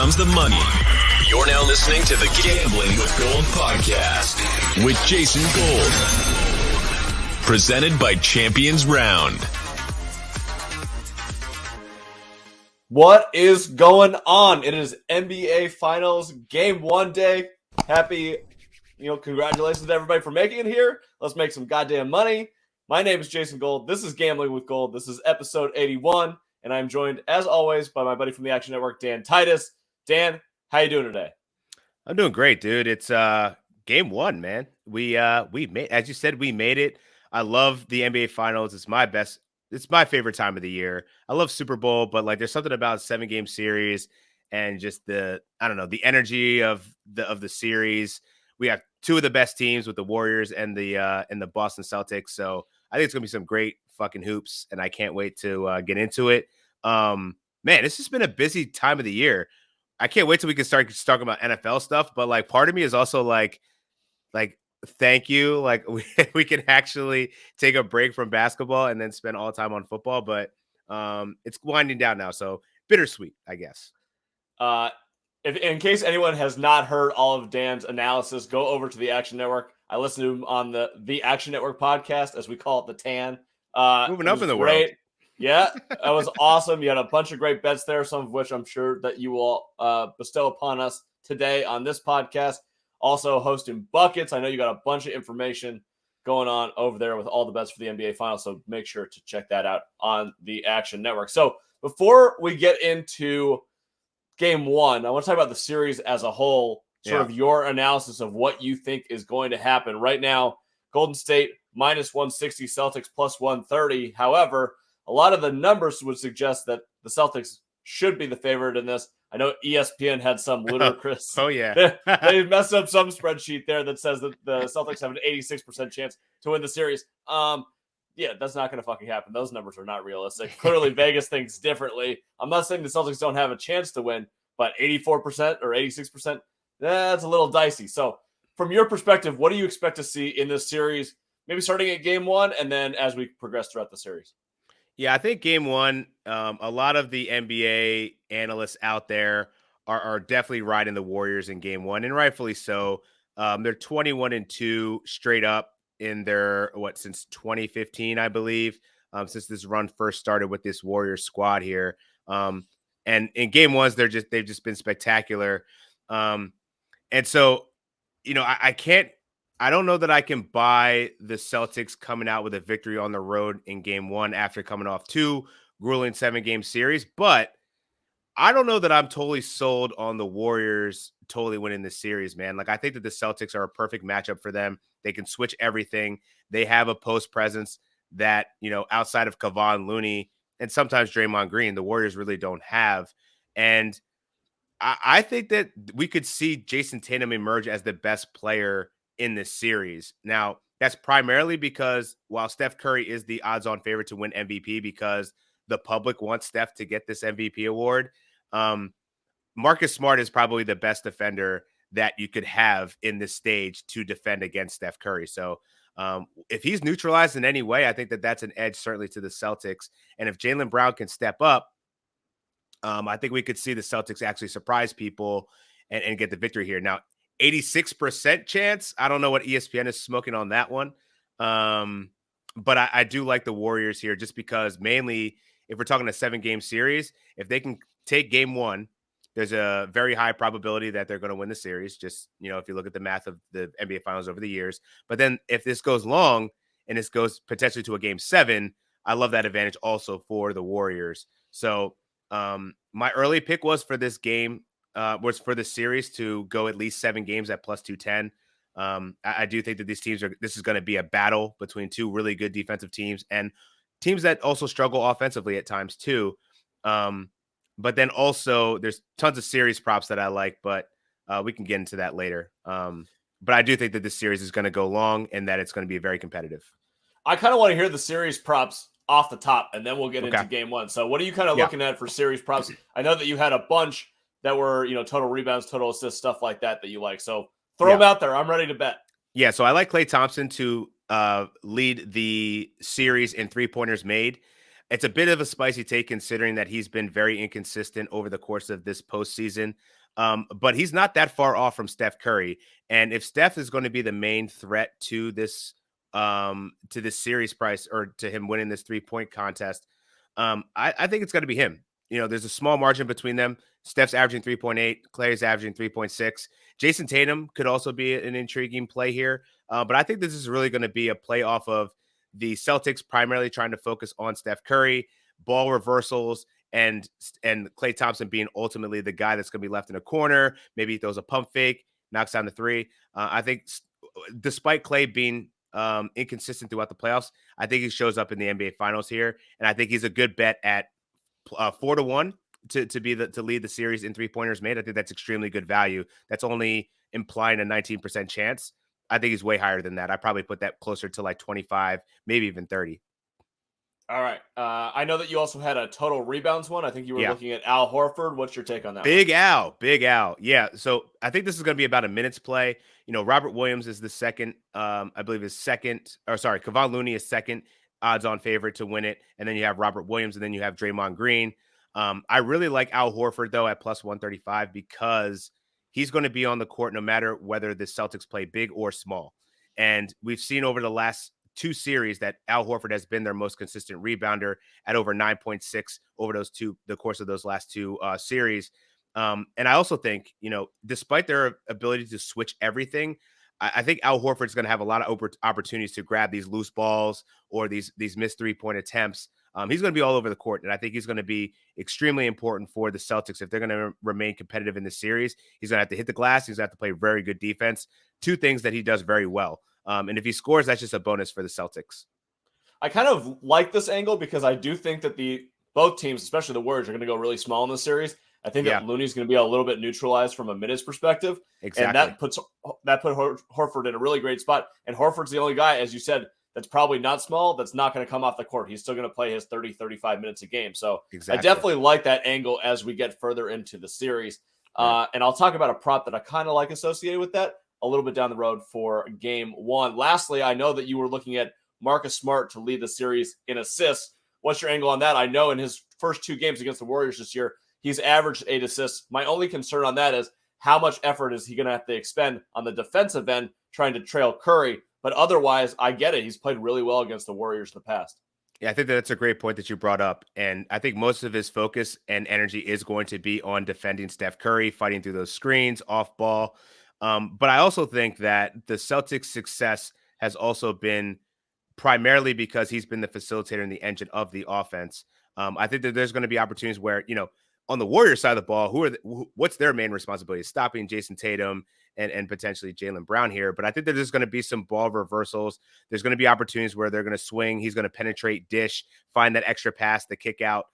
comes the money. You're now listening to the Gambling with Gold podcast with Jason Gold. Presented by Champions Round. What is going on? It is NBA Finals Game 1 day. Happy, congratulations to everybody for making it here. Let's make some goddamn money. My name is Jason Gold. This is Gambling with Gold. This is episode 81, and I'm joined, as always, by my buddy from the Action Network, Dan Titus. Dan, how you doing today? I'm doing great, dude. It's game 1, man. We made, as you said, we made it. I love the NBA Finals. It's my favorite time of the year. I love Super Bowl, but there's something about 7-game series and just the energy of the series. We have two of the best teams with the Warriors and the Boston Celtics. So I think it's gonna be some great fucking hoops, and I can't wait to get into it. Man, it's just been a busy time of the year. I can't wait till we can start talking about NFL stuff. But part of me is also like, thank you. We can actually take a break from basketball and then spend all time on football. But it's winding down now, so bittersweet, I guess. If in case anyone has not heard all of Dan's analysis, go over to the Action Network. I listen to him on the Action Network podcast, as we call it, the TAN. Moving up in the world. Yeah, that was awesome. You had a bunch of great bets there, some of which I'm sure that you will bestow upon us today on this podcast. Also hosting buckets. I know you got a bunch of information going on over there with all the bets for the NBA Finals, so make sure to check that out on the Action Network. So before we get into Game 1, I want to talk about the series as a whole, sort of your analysis of what you think is going to happen. Right now, Golden State minus 160, Celtics plus 130. However, a lot of the numbers would suggest that the Celtics should be the favorite in this. I know ESPN had some ludicrous. Oh, yeah. They messed up some spreadsheet there that says that the Celtics have an 86% chance to win the series. Yeah, that's not going to fucking happen. Those numbers are not realistic. Clearly, Vegas thinks differently. I'm not saying the Celtics don't have a chance to win, but 84% or 86%, that's a little dicey. So from your perspective, what do you expect to see in this series, maybe starting at Game 1 and then as we progress throughout the series? Yeah, I think Game 1, a lot of the NBA analysts out there are definitely riding the Warriors in Game 1, and rightfully so. They're 21-2 straight up in their, since 2015, I believe, since this run first started with this Warriors squad here. And in Game 1s, they've just been spectacular. And so, I don't know that I can buy the Celtics coming out with a victory on the road in Game 1 after coming off 2 grueling 7-game series, but I don't know that I'm totally sold on the Warriors totally winning this series, man. I think that the Celtics are a perfect matchup for them. They can switch everything. They have a post presence that, outside of Kevon Looney and sometimes Draymond Green, the Warriors really don't have. And I think that we could see Jason Tatum emerge as the best player in this series. Now, that's primarily because while Steph Curry is the odds-on favorite to win MVP because the public wants Steph to get this MVP award, Marcus Smart is probably the best defender that you could have in this stage to defend against Steph Curry. So if he's neutralized in any way, I think that that's an edge certainly to the Celtics. And if Jaylen Brown can step up, I think we could see the Celtics actually surprise people and get the victory here. Now, 86% chance. I don't know what ESPN is smoking on that one. But I do like the Warriors here just because mainly if we're talking a 7-game series, if they can take Game 1, there's a very high probability that they're going to win the series. Just, if you look at the math of the NBA Finals over the years. But then if this goes long and this goes potentially to a Game 7, I love that advantage also for the Warriors. So my early pick was for this game, was for the series to go at least 7 games at plus 210. I do think that this is going to be a battle between two really good defensive teams and teams that also struggle offensively at times too. But then also there's tons of series props that I like, but we can get into that later. But I do think that this series is going to go long and that it's going to be very competitive. I kind of want to hear the series props off the top, and then we'll get into Game 1. So what are you kind of looking at for series props? I know that you had a bunch that were, total rebounds, total assists, stuff like that you like. So throw them out there. I'm ready to bet. Yeah, so I like Klay Thompson to lead the series in 3-pointers made. It's a bit of a spicy take considering that he's been very inconsistent over the course of this postseason. But he's not that far off from Steph Curry. And if Steph is going to be the main threat to this series price or to him winning this 3-point contest, I think it's going to be him. There's a small margin between them. Steph's averaging 3.8, Clay's averaging 3.6. Jason Tatum could also be an intriguing play here. But I think this is really going to be a play off of the Celtics primarily trying to focus on Steph Curry, ball reversals, and Klay Thompson being ultimately the guy that's going to be left in a corner. Maybe he throws a pump fake, knocks down the three. I think despite Klay being inconsistent throughout the playoffs, I think he shows up in the NBA Finals here, and I think he's a good bet at 4-1 to lead the series in 3-pointers made. I think that's extremely good value. That's only implying a 19% chance. I think he's way higher than that. I probably put that closer to like 25, maybe even 30. All right. I know that you also had a total rebounds one. I think you were looking at Al Horford. What's your take on that? Big Al. Yeah. So I think this is going to be about a minute's play. Robert Williams is the second, I believe Kevon Looney is second odds on favorite to win it. And then you have Robert Williams, and then you have Draymond Green. I really like Al Horford though at plus 135 because he's going to be on the court no matter whether the Celtics play big or small. And we've seen over the last 2 series that Al Horford has been their most consistent rebounder at over 9.6 over the course of those last 2 series. And I also think, despite their ability to switch everything, I think Al Horford is going to have a lot of opportunities to grab these loose balls or these missed 3-point attempts. He's going to be all over the court, and I think he's going to be extremely important for the Celtics if they're going to remain competitive in this series. He's going to have to hit the glass. He's going to have to play very good defense. 2 things that he does very well. And if he scores, that's just a bonus for the Celtics. I kind of like this angle because I do think that both teams, especially the Warriors, are going to go really small in this series. I think that Looney's going to be a little bit neutralized from a minutes perspective. Exactly. And that put Horford in a really great spot. And Horford's the only guy, as you said, that's probably not small, that's not going to come off the court. He's still going to play his 30, 35 minutes a game. So exactly. I definitely like that angle as we get further into the series. And I'll talk about a prop that I kind of like associated with that a little bit down the road for game 1. Lastly, I know that you were looking at Marcus Smart to lead the series in assists. What's your angle on that? I know in his first 2 games against the Warriors this year, he's averaged 8 assists. My only concern on that is how much effort is he going to have to expend on the defensive end trying to trail Curry. But otherwise, I get it. He's played really well against the Warriors in the past. Yeah, I think that's a great point that you brought up. And I think most of his focus and energy is going to be on defending Steph Curry, fighting through those screens, off ball. But I also think that the Celtics' success has also been primarily because he's been the facilitator and the engine of the offense. I think that there's going to be opportunities where, on the Warriors side of the ball, what's their main responsibility? Stopping Jason Tatum and potentially Jaylen Brown here. But I think that there's going to be some ball reversals. There's going to be opportunities where they're going to swing. He's going to penetrate, dish, find that extra pass, the kick out.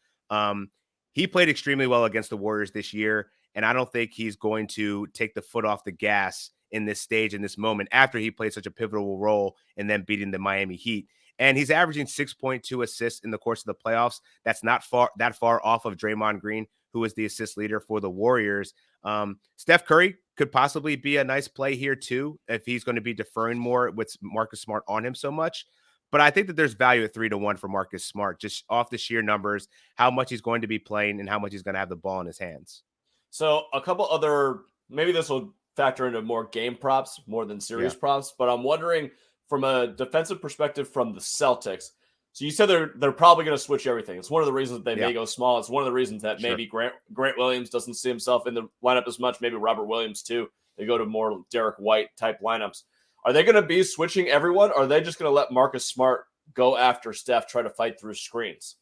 He played extremely well against the Warriors this year, and I don't think he's going to take the foot off the gas in this stage, in this moment, after he played such a pivotal role and then beating the Miami Heat. And he's averaging 6.2 assists in the course of the playoffs. That's not that far off of Draymond Green, who is the assist leader for the Warriors. Steph Curry could possibly be a nice play here too, if he's going to be deferring more with Marcus Smart on him so much. But I think that there's value at 3-1 for Marcus Smart, just off the sheer numbers, how much he's going to be playing and how much he's going to have the ball in his hands. So a couple other, maybe this will factor into more game props more than series props, but I'm wondering from a defensive perspective from the Celtics. So you said they're probably going to switch everything. It's one of the reasons that they may go small. It's one of the reasons that maybe Grant Williams doesn't see himself in the lineup as much. Maybe Robert Williams too. They go to more Derek White type lineups. Are they going to be switching everyone? Or are they just going to let Marcus Smart go after Steph, try to fight through screens?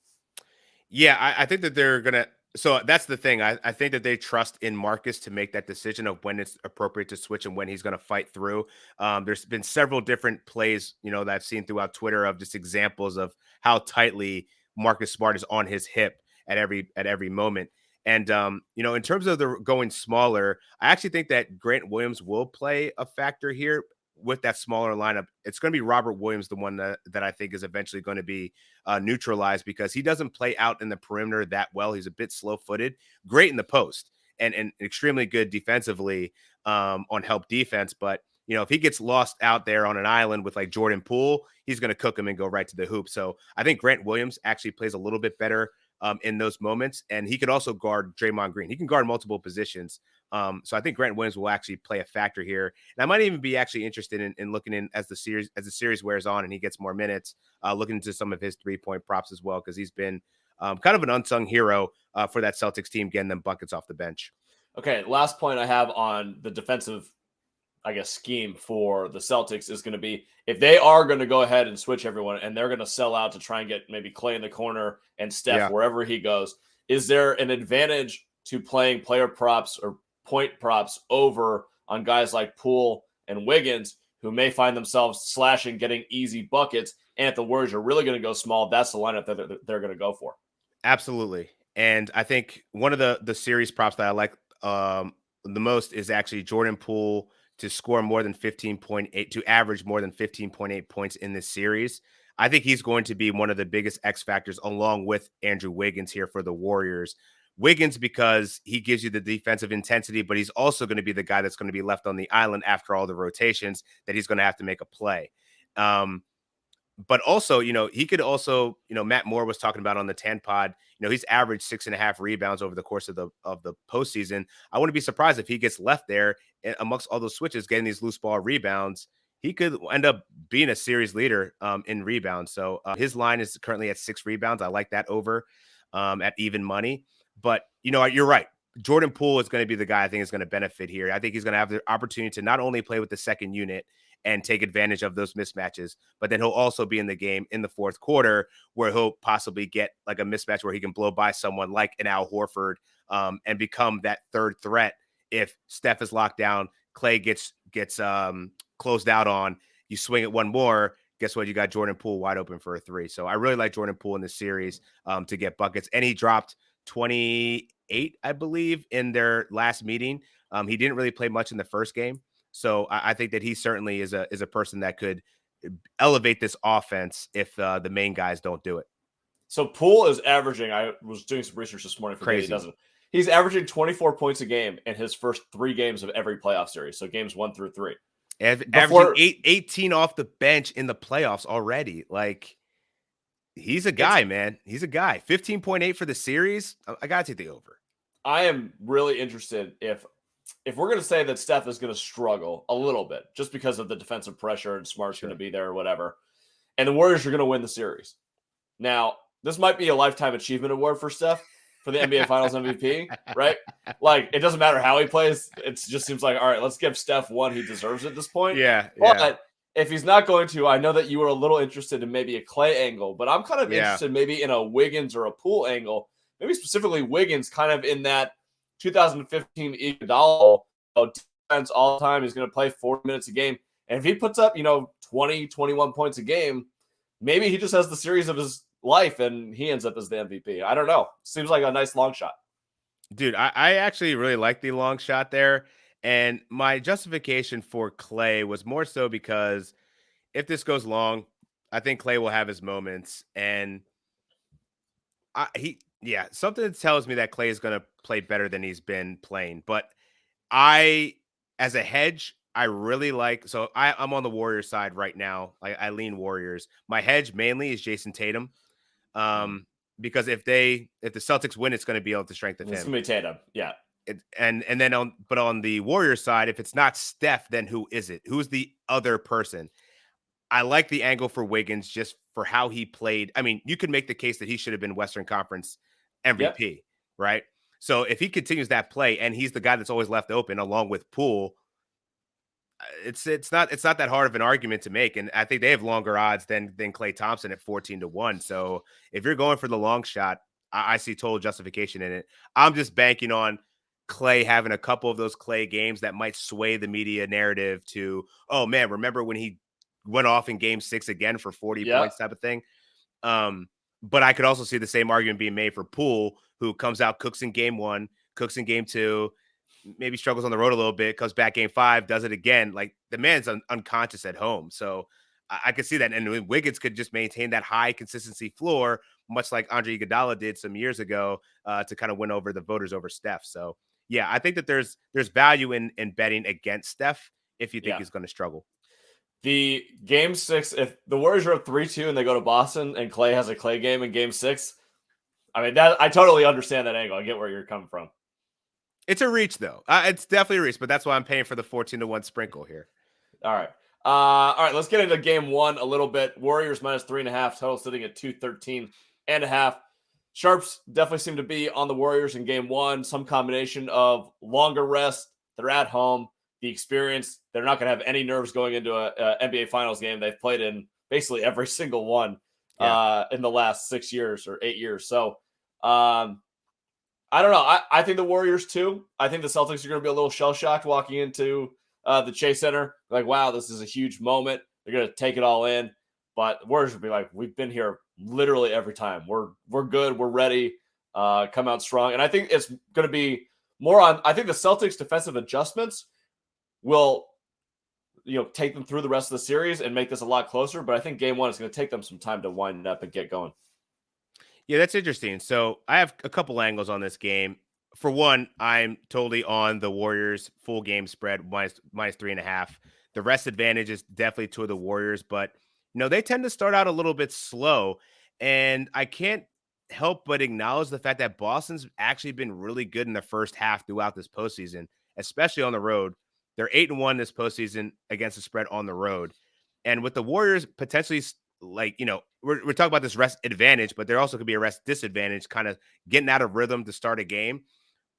Yeah, I think that they're going to. So that's the thing. I think that they trust in Marcus to make that decision of when it's appropriate to switch and when he's going to fight through. There's been several different plays, that I've seen throughout Twitter of just examples of how tightly Marcus Smart is on his hip at every moment. And, in terms of the going smaller, I actually think that Grant Williams will play a factor here with that smaller lineup. It's going to be Robert Williams, the one that I think is eventually going to be neutralized, because he doesn't play out in the perimeter that well. He's a bit slow-footed, great in the post, and extremely good defensively on help defense. But if he gets lost out there on an island with like Jordan Poole, he's going to cook him and go right to the hoop. So I think Grant Williams actually plays a little bit better in those moments. And he could also guard Draymond Green. He can guard multiple positions. So I think Grant Williams will actually play a factor here. And I might even be actually interested in looking in as the series wears on and he gets more minutes, looking into some of his 3-point props as well, because he's been kind of an unsung hero for that Celtics team, getting them buckets off the bench. Okay, last point I have on the defensive, I guess, scheme for the Celtics is going to be, if they are going to go ahead and switch everyone and they're going to sell out to try and get maybe Clay in the corner and Steph wherever he goes, is there an advantage to playing player props or point props over on guys like Poole and Wiggins, who may find themselves slashing, getting easy buckets? And if the Warriors are really going to go small, that's the lineup that they're going to go for. Absolutely. And I think one of the series props that I like the most is actually Jordan Poole to score more than 15.8, to average more than 15.8 points in this series. I think he's going to be one of the biggest X factors along with Andrew Wiggins here for the Warriors. Wiggins, because he gives you the defensive intensity, but he's also going to be the guy that's going to be left on the island after all the rotations that he's going to have to make a play. But also, he could also, Matt Moore was talking about on the 10 pod, he's averaged 6.5 rebounds over the course of the postseason. I wouldn't be surprised if he gets left there amongst all those switches, getting these loose ball rebounds. He could end up being a series leader in rebounds. So his line is currently at 6 rebounds. I like that over at even money. But, you're right. Jordan Poole is going to be the guy I think is going to benefit here. I think he's going to have the opportunity to not only play with the second unit and take advantage of those mismatches, but then he'll also be in the game in the fourth quarter where he'll possibly get like a mismatch where he can blow by someone like an Al Horford and become that third threat. If Steph is locked down, Clay gets closed out on, you swing it one more, guess what? You got Jordan Poole wide open for a 3. So I really like Jordan Poole in this series to get buckets. And he dropped 28, I believe, in their last meeting. He didn't really play much in the first game. So I think that he certainly is a person that could elevate this offense if the main guys don't do it. So Poole is averaging, I was doing some research this morning for Crazy. He doesn't. He's averaging 24 points a game in his first 3 games of every playoff series. So games 1 through 3. Averaging 18 off the bench in the playoffs already. Like, he's a guy, man. He's a guy. 15.8 for the series. I got to take the over. I am really interested if we're going to say that Steph is going to struggle a little bit just because of the defensive pressure and Smart's going to be there or whatever, and the Warriors are going to win the series. Now, this might be a lifetime achievement award for Steph for the NBA Finals MVP, right? Like, it doesn't matter how he plays. It just seems like, all right, let's give Steph one he deserves at this point. Yeah. But if he's not going to, I know that you were a little interested in maybe a Clay angle, but I'm kind of interested maybe in a Wiggins or a Poole angle, maybe specifically Wiggins kind of in that 2015 Iguodala defense all time. He's going to play 40 minutes a game. And if he puts up, 20, 21 points a game, maybe he just has the series of his life and he ends up as the MVP. I don't know. Seems like a nice long shot. Dude, I actually really like the long shot there. And my justification for Clay was more so because if this goes long, I think Clay will have his moments. And something tells me that Clay is going to play better than he's been playing. But as a hedge, I really like, so I'm on the Warriors side right now. I lean Warriors. My hedge mainly is Jason Tatum. Because if the Celtics win, it's going to be able to strengthen him. It's going to be Tatum. Yeah. And then on the Warriors side, if it's not Steph, then who is it? Who's the other person? I like the angle for Wiggins just for how he played. I mean, you could make the case that he should have been Western Conference MVP, right? So if he continues that play and he's the guy that's always left open along with Poole, it's not that hard of an argument to make. And I think they have longer odds than Klay Thompson at 14-1. So if you're going for the long shot, I see total justification in it. I'm just banking on Clay having a couple of those Clay games that might sway the media narrative to, oh man, remember when he went off in game 6 again for 40 points type of thing. But I could also see the same argument being made for Poole, who comes out, cooks in game 1, cooks in game 2, maybe struggles on the road a little bit, comes back game 5, does it again. Like, the man's unconscious at home. So I could see that. And Wiggins could just maintain that high consistency floor, much like Andre Iguodala did some years ago to kind of win over the voters over Steph. So yeah, I think that there's value in betting against Steph if you think he's going to struggle. The game 6, if the Warriors are up 3-2 and they go to Boston and Clay has a Clay game in game 6, I mean, that I totally understand that angle. I get where you're coming from. It's a reach, though. It's definitely a reach, but that's why I'm paying for the 14-1 sprinkle here. All right. Let's get into game 1 a little bit. Warriors minus 3.5, total sitting at 213.5. Sharps definitely seem to be on the Warriors in game 1. Some combination of longer rest. They're at home. The experience. They're not going to have any nerves going into a NBA Finals game. They've played in basically every single one in the last 6 years or 8 years. So, I don't know. I think the Warriors too. I think the Celtics are going to be a little shell-shocked walking into the Chase Center. Like, wow, this is a huge moment. They're going to take it all in. But the Warriors will be like, we've been here literally every time. We're good. We're ready. Come out strong. And I think it's going to be more on – I think the Celtics' defensive adjustments will take them through the rest of the series and make this a lot closer. But I think game 1 is going to take them some time to wind it up and get going. Yeah, that's interesting. So I have a couple angles on this game. For one, I'm totally on the Warriors full game spread minus 3.5. The rest advantage is definitely to the Warriors, but they tend to start out a little bit slow. And I can't help but acknowledge the fact that Boston's actually been really good in the first half throughout this postseason, especially on the road. They're 8-1 this postseason against the spread on the road. And with the Warriors potentially, we're talking about this rest advantage, but there also could be a rest disadvantage, kind of getting out of rhythm to start a game.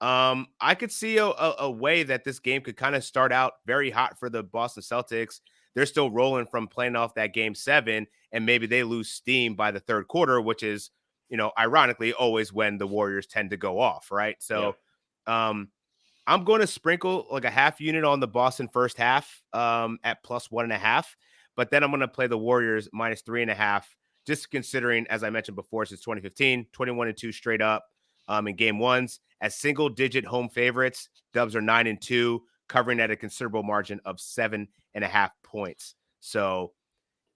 I could see a way that this game could kind of start out very hot for the Boston Celtics. They're still rolling from playing off that game 7, and maybe they lose steam by the third quarter, which is, ironically always when the Warriors tend to go off, right? So, I'm going to sprinkle like a half unit on the Boston first half at plus 1.5. But then I'm going to play the Warriors minus 3.5, just considering, as I mentioned before, since 2015, 21-2 straight up in game 1s. As single-digit home favorites, Dubs are 9-2, covering at a considerable margin of 7.5 points. So,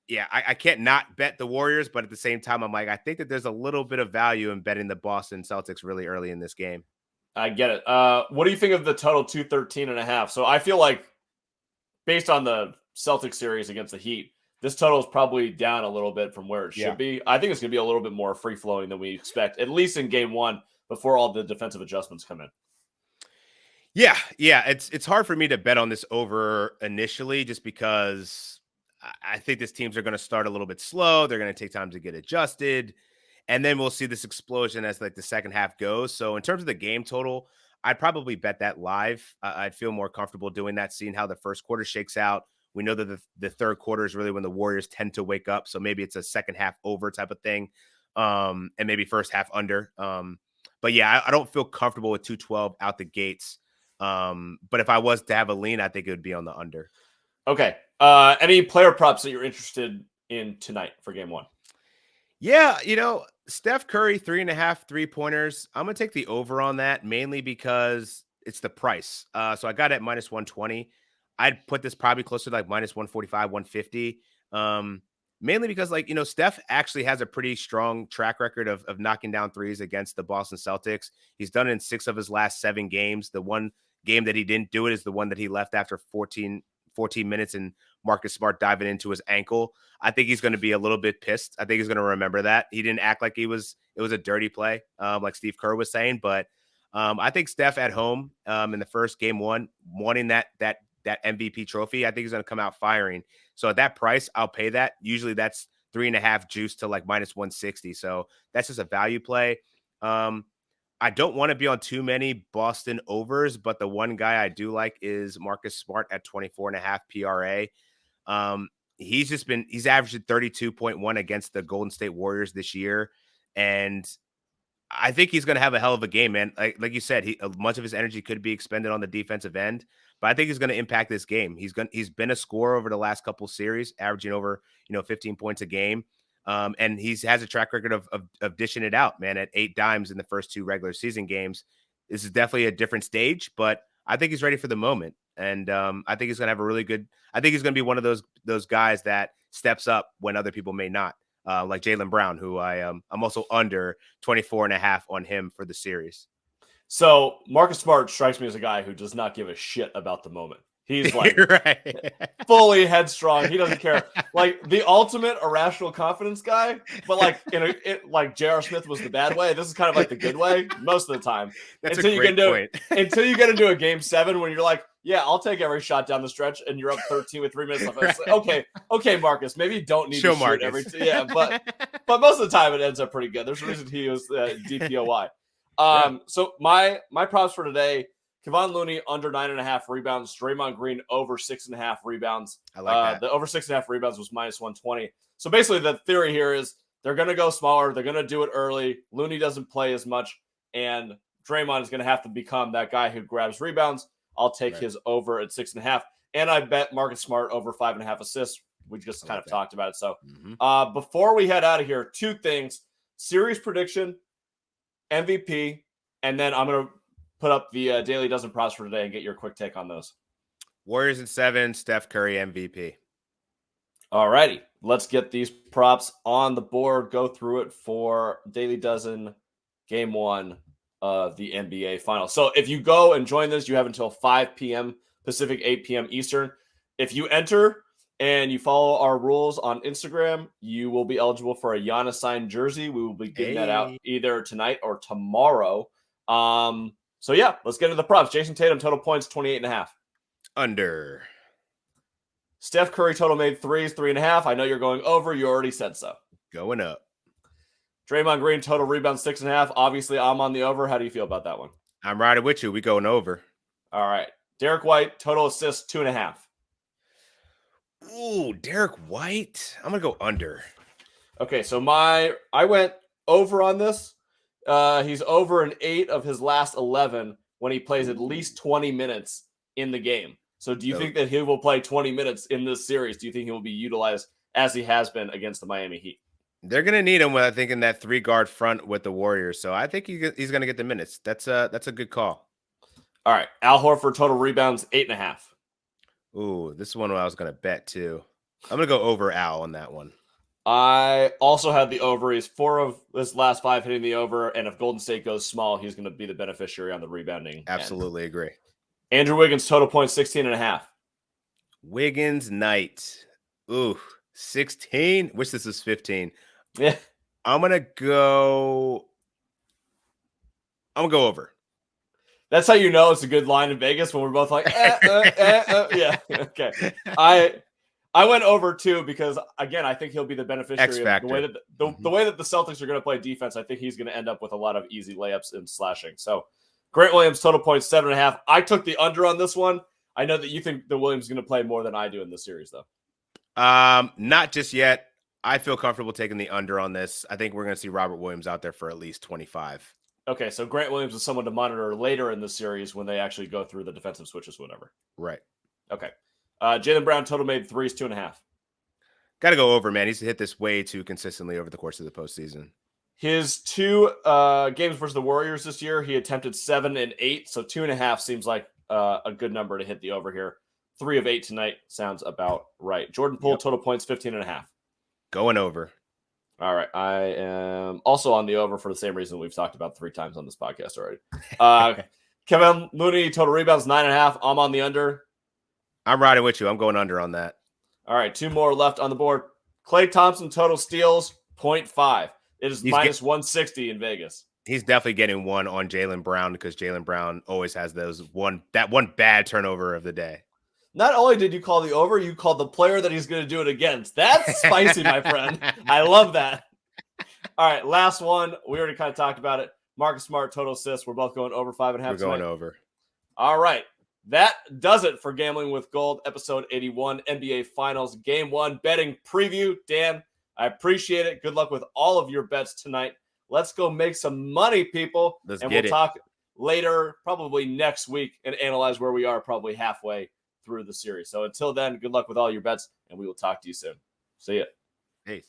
yeah, I can't not bet the Warriors, but at the same time, I'm like, I think that there's a little bit of value in betting the Boston Celtics really early in this game. I get it. What do you think of the total 213.5? So I feel like based on the Celtics series against the Heat, this total is probably down a little bit from where it should be. I think it's going to be a little bit more free-flowing than we expect, at least in game 1, before all the defensive adjustments come in. Yeah. It's hard for me to bet on this over initially just because I think these teams are going to start a little bit slow. They're going to take time to get adjusted. And then we'll see this explosion as like the second half goes. So in terms of the game total, I'd probably bet that live. I'd feel more comfortable doing that, seeing how the first quarter shakes out. We know that the third quarter is really when the Warriors tend to wake up. So maybe it's a second half over type of thing. And maybe first half under. But yeah, I don't feel comfortable with 212 out the gates. But if I was to have a lean, I think it would be on the under. Okay. Any player props that you're interested in tonight for game 1? Yeah, Steph Curry, 3.5 3-pointers. I'm going to take the over on that, mainly because it's the price. So I got it at minus 120. I'd put this probably closer to like minus 145, 150. Mainly because Steph actually has a pretty strong track record of knocking down threes against the Boston Celtics. He's done it in 6 of his last 7 games. The one game that he didn't do it is the one that he left after 14 minutes and Marcus Smart diving into his ankle. I think he's going to be a little bit pissed. I think he's going to remember that. He didn't act like it was a dirty play, like Steve Kerr was saying. But I think Steph at home in the first game 1, wanting that MVP trophy, I think he's going to come out firing. So at that price, I'll pay that. Usually that's 3.5 juice to like minus 160. So that's just a value play. I don't want to be on too many Boston overs, but the one guy I do like is Marcus Smart at 24.5 PRA. He's averaged 32.1 against the Golden State Warriors this year. And I think he's going to have a hell of a game, man. Like you said, much of his energy could be expended on the defensive end, but I think he's going to impact this game. He's been a scorer over the last couple series, averaging over 15 points a game. And he has a track record of dishing it out, man, at 8 dimes in the first 2 regular season games. This is definitely a different stage, but I think he's ready for the moment. And I think he's going to have I think he's going to be one of those guys that steps up when other people may not, like Jaylen Brown, who I'm also under 24.5 on him for the series. So Marcus Smart strikes me as a guy who does not give a shit about the moment. He's like right. fully headstrong. He doesn't care. Like the ultimate irrational confidence guy, but like like J.R. Smith was the bad way. This is kind of like the good way most of the time. That's until a great point. Until you get into a game 7 when you're like, yeah, I'll take every shot down the stretch, and you're up 13 with 3 minutes left. It's like, okay, Marcus, maybe you don't need to shoot Marcus. every. Yeah, but most of the time it ends up pretty good. There's a reason he was DPOY. So my props for today. Kevon Looney under 9.5 rebounds. Draymond Green over 6.5 rebounds. I like that. The over 6.5 rebounds was minus 120. So basically, the theory here is they're going to go smaller. They're going to do it early. Looney doesn't play as much, and Draymond is going to have to become that guy who grabs rebounds. I'll take his over at 6.5, and I bet Marcus Smart over 5.5 assists. We just kind of talked about it. So before we head out of here, 2 things: series prediction, MVP, and then I'm going to put up the Daily Dozen props for today and get your quick take on those. Warriors in 7, Steph Curry MVP. All righty. Let's get these props on the board. Go through it for Daily Dozen Game 1 of the NBA Finals. So if you go and join this, you have until 5 p.m. Pacific, 8 p.m. Eastern. If you enter and you follow our rules on Instagram, you will be eligible for a Giannis signed jersey. We will be getting that out either tonight or tomorrow. So yeah, let's get into the props. Jason Tatum, total points, 28.5. Under. Steph Curry, total made threes, 3.5. I know you're going over. You already said so. Going up. Draymond Green, total rebounds, 6.5. Obviously, I'm on the over. How do you feel about that one? I'm riding with you. We going over. All right. Derek White, total assists, 2.5. Ooh, Derek White. I'm going to go under. Okay, so I went over on this. He's over an 8 of his last 11 when he plays at least 20 minutes in the game. So do you think that he will play 20 minutes in this series? Do you think he will be utilized as he has been against the Miami Heat? They're going to need him, I think, in that 3-guard front with the Warriors. So I think he's going to get the minutes. That's a good call. All right. Al Horford, total rebounds, 8.5. Ooh, this is one I was going to bet, too. I'm going to go over Al on that one. I also had the over. He's 4 of his last 5 hitting the over, and if Golden State goes small, he's going to be the beneficiary on the rebounding. Absolutely agree. Andrew Wiggins, total points, 16.5. Wiggins night. Ooh, 16. Wish this was 15. Yeah. I'm going to go over. That's how you know it's a good line in Vegas when we're both like, yeah. Okay. I went over too because, again, I think he'll be the beneficiary of the way that the way that the Celtics are going to play defense. I think he's going to end up with a lot of easy layups and slashing. So Grant Williams, total points, 7.5. I took the under on this one. I know that you think the Williams is going to play more than I do in this series, though. Not just yet. I feel comfortable taking the under on this. I think we're going to see Robert Williams out there for at least 25. Okay, so Grant Williams is someone to monitor later in the series when they actually go through the defensive switches, whatever. Right. Okay. Jaylen Brown, total made threes, 2.5. Got to go over, man. He's hit this way too consistently over the course of the postseason. His 2 games versus the Warriors this year, he attempted 7 and 8, so 2.5 seems like a good number to hit the over here. 3 of 8 tonight sounds about right. Jordan Poole, total points, 15.5. Going over. All right. I am also on the over for the same reason we've talked about 3 times on this podcast already. Kevin Looney, total rebounds, 9.5. I'm on the under. I'm riding with you. I'm going under on that. All right. 2 more left on the board. Klay Thompson, total steals, 0.5. It is minus 160 in Vegas. He's definitely getting one on Jaylen Brown because Jaylen Brown always has that one bad turnover of the day. Not only did you call the over, you called the player that he's going to do it against. That's spicy, my friend. I love that. All right, last one. We already kind of talked about it. Marcus Smart, total assists. We're both going over 5.5. We're going over. All right. That does it for Gambling with Gold, episode 81, NBA Finals, Game 1 betting preview. Dan, I appreciate it. Good luck with all of your bets tonight. Let's go make some money, people. We'll talk later, probably next week, and analyze where we are probably halfway through the series. So until then, good luck with all your bets, and we will talk to you soon. See ya. Peace.